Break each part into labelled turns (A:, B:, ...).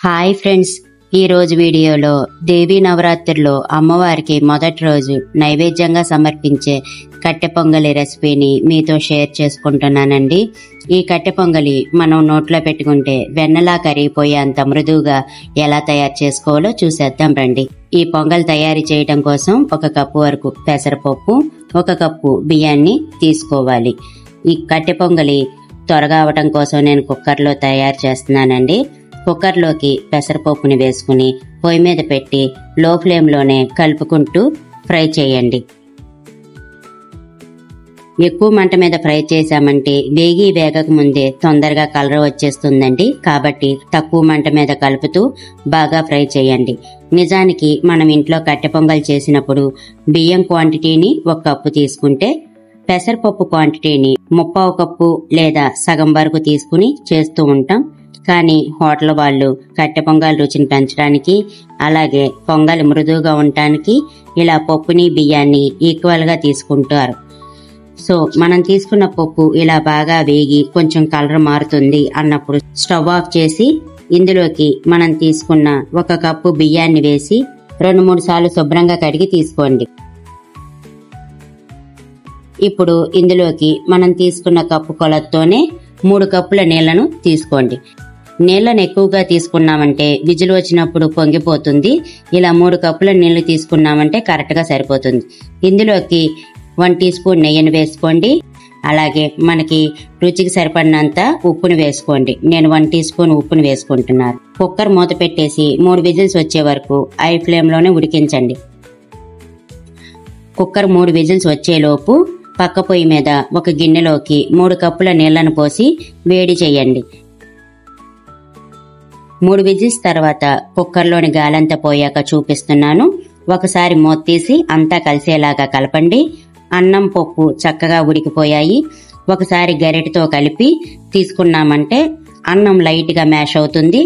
A: Hi friends, ఈ రోజు వీడియోలో దేవీ నవరాత్రుల్లో అమ్మవారికి మొదటి రోజు నైవేద్యంగా సమర్పించే కట్టె పొంగలి రెసిపీని మీతో షేర్ చేసుకుంటున్నానండి. ఈ కట్టె పొంగలి మనం నోట్లో పెట్టుకుంటే వెన్నలా కరిగిపోయేంత మృదువుగా ఎలా తయారు చేసుకోవాలో చూసేద్దాం రండి. ఈ పొంగల్ తయారు చేయడం కోసం 1 కప్పు వరకు పెసరపప్పు, 1 కప్పు బియ్యాన్ని తీసుకోవాలి. ఈ కట్టె పొంగలి త్వరగా అవటం కోసం నేను కుక్కర్లో తయారు చేస్తున్నానండి. కుక్కర్లోకి పెసరపప్పుని వేసుకుని పొయ్యి మీద పెట్టి లో ఫ్లేమ్లోనే కలుపుకుంటూ ఫ్రై చేయండి. ఎక్కువ మంట మీద ఫ్రై చేశామంటే వేగక ముందే తొందరగా కలర్ వచ్చేస్తుందండి. కాబట్టి తక్కువ మంట మీద కలుపుతూ బాగా ఫ్రై చేయండి. నిజానికి మనం ఇంట్లో కట్టె పొంగల్ చేసినప్పుడు బియ్యం క్వాంటిటీని 1 కప్పు తీసుకుంటే పెసరపప్పు క్వాంటిటీని 1/2 కప్పు లేదా సగం వరకు తీసుకుని చేస్తూ ఉంటాం. కానీ హోటల్ వాళ్ళు కట్టె పొంగల్ రుచిని పెంచడానికి, అలాగే పొంగల్ మృదువుగా ఉండటానికి ఇలా పప్పుని బియ్యాన్ని ఈక్వల్ గా తీసుకుంటారు. సో మనం తీసుకున్న పప్పు ఇలా బాగా వేగి కొంచెం కలర్ మారుతుంది అన్నప్పుడు స్టవ్ ఆఫ్ చేసి ఇందులోకి మనం తీసుకున్న 1 కప్పు బియ్యాన్ని వేసి 2-3 సార్లు శుభ్రంగా కడిగి తీసుకోండి. ఇప్పుడు ఇందులోకి మనం తీసుకున్న కప్పు కొలతతోనే 3 కప్పుల నీళ్లను తీసుకోండి. నీళ్లను ఎక్కువగా తీసుకున్నామంటే విజిల్ వచ్చినప్పుడు పొంగిపోతుంది. ఇలా 3 కప్పుల నీళ్లు తీసుకున్నామంటే కరెక్ట్ గా సరిపోతుంది. ఇందులోకి 1 టీ స్పూన్ నెయ్యిని వేసుకోండి. అలాగే మనకి రుచికి సరిపడినంత ఉప్పుని వేసుకోండి. నేను 1 టీ స్పూన్ ఉప్పుని వేసుకుంటున్నాను. కుక్కర్ మూత పెట్టేసి 3 విజిల్స్ వచ్చే వరకు హై ఫ్లేమ్ లోనే ఉడికించండి. కుక్కర్ 3 విజిల్స్ వచ్చేలోపు పక్క పొయ్యి మీద ఒక గిన్నెలోకి 3 కప్పుల నీళ్లను పోసి వేడి చేయండి. 3 విజిల్స్ తర్వాత కుక్కర్లోని గాలంతా పోయాక చూపిస్తున్నాను. ఒకసారి మూత తీసి అంతా కలిసేలాగా కలపండి. అన్నం పప్పు చక్కగా ఉడికిపోయాయి. ఒకసారి గరిటెతో కలిపి తీసుకున్నామంటే అన్నం లైట్ గా మ్యాష్ అవుతుంది.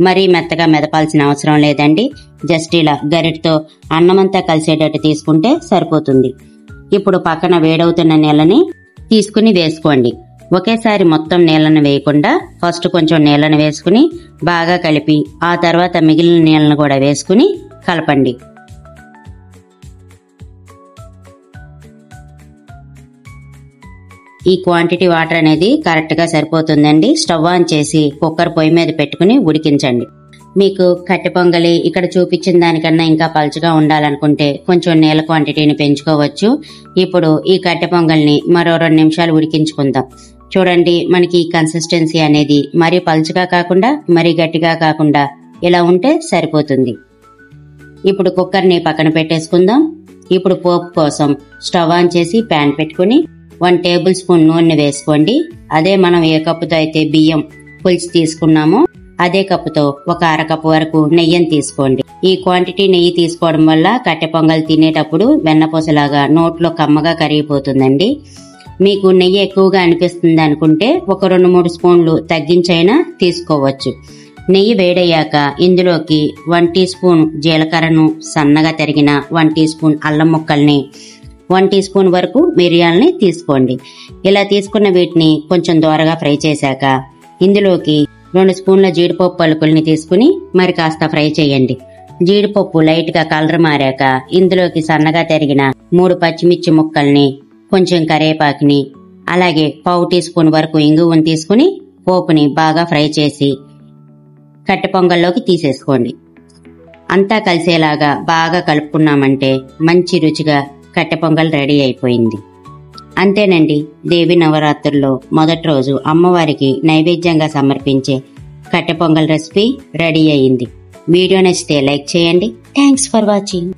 A: మరీ మెత్తగా మెదపాల్సిన అవసరం లేదండి. జస్ట్ ఇలా గరిటెతో అన్నమంతా కలిసేటట్టు తీసుకుంటే సరిపోతుంది. ఇప్పుడు పక్కన వేడవుతున్న నీళ్ళని తీసుకుని వేసుకోండి. ఒకేసారి మొత్తం నీళ్లను వేయకుండా ఫస్ట్ కొంచెం నీళ్లను వేసుకుని బాగా కలిపి ఆ తర్వాత మిగిలిన నీళ్లను కూడా వేసుకుని కలపండి. ఈ క్వాంటిటీ వాటర్ అనేది కరెక్ట్ గా సరిపోతుందండి. స్టవ్ ఆన్ చేసి కుక్కర్ పొయ్యి మీద పెట్టుకుని ఉడికించండి. మీకు కట్టె పొంగలి ఇక్కడ చూపించిన దానికన్నా ఇంకా పలుచగా ఉండాలనుకుంటే కొంచెం నీళ్ల క్వాంటిటీని పెంచుకోవచ్చు. ఇప్పుడు ఈ కట్టె పొంగల్ని మరో 2 నిమిషాలు ఉడికించుకుందాం. చూడండి, మనకి ఈ కన్సిస్టెన్సీ అనేది మరీ పలుచగా కాకుండా మరీ గట్టిగా కాకుండా ఇలా ఉంటే సరిపోతుంది. ఇప్పుడు కుక్కర్ని పక్కన పెట్టేసుకుందాం. ఇప్పుడు పోపు కోసం స్టవ్ ఆన్ చేసి ప్యాన్ పెట్టుకుని 1 టేబుల్ స్పూన్ నూనె వేసుకోండి. అదే మనం ఏ కప్పుతో అయితే బియ్యం పులిసి తీసుకున్నామో అదే కప్పుతో 1 అర కప్పు వరకు నెయ్యిని తీసుకోండి. ఈ క్వాంటిటీ నెయ్యి తీసుకోవడం వల్ల కట్టె పొంగల్ తినేటప్పుడు వెన్నపూసలాగా నోట్లో కమ్మగా కరిగిపోతుందండి. మీకు నెయ్యి ఎక్కువగా అనిపిస్తుంది అనుకుంటే 1-2-3 స్పూన్లు తగ్గించైనా తీసుకోవచ్చు. నెయ్యి వేడయ్యాక ఇందులోకి 1 టీ స్పూన్ జీలకర్రను సన్నగా తరిగిన 1 టీ స్పూన్ అల్లం ముక్కల్ని 1 టీ స్పూన్ వరకు మిరియాలని తీసుకోండి. ఇలా తీసుకున్న వీటిని కొంచెం దోరగా ఫ్రై చేశాక ఇందులోకి 2 స్పూన్ల జీడిపప్పు పలుకుల్ని తీసుకుని మరి కాస్త ఫ్రై చేయండి. జీడిపప్పు లైట్ గా కలర్ మారాక ఇందులోకి సన్నగా తరిగిన 3 పచ్చిమిర్చి ముక్కల్ని, కొంచెం కరివేపాకుని, అలాగే 1/2 టీ స్పూన్ వరకు ఇంగువని తీసుకుని పోపుని బాగా ఫ్రై చేసి కట్టె పొంగల్లోకి తీసేసుకోండి. అంతా కలిసేలాగా బాగా కలుపుకున్నామంటే మంచి రుచిగా కట్టె పొంగల్ రెడీ అయిపోయింది. అంతేనండి, దేవి నవరాత్రుల్లో మొదటి రోజు అమ్మవారికి నైవేద్యంగా సమర్పించే కట్టె పొంగల్ రెసిపీ రెడీ అయింది. వీడియో నచ్చితే లైక్ చేయండి. Thanks for watching.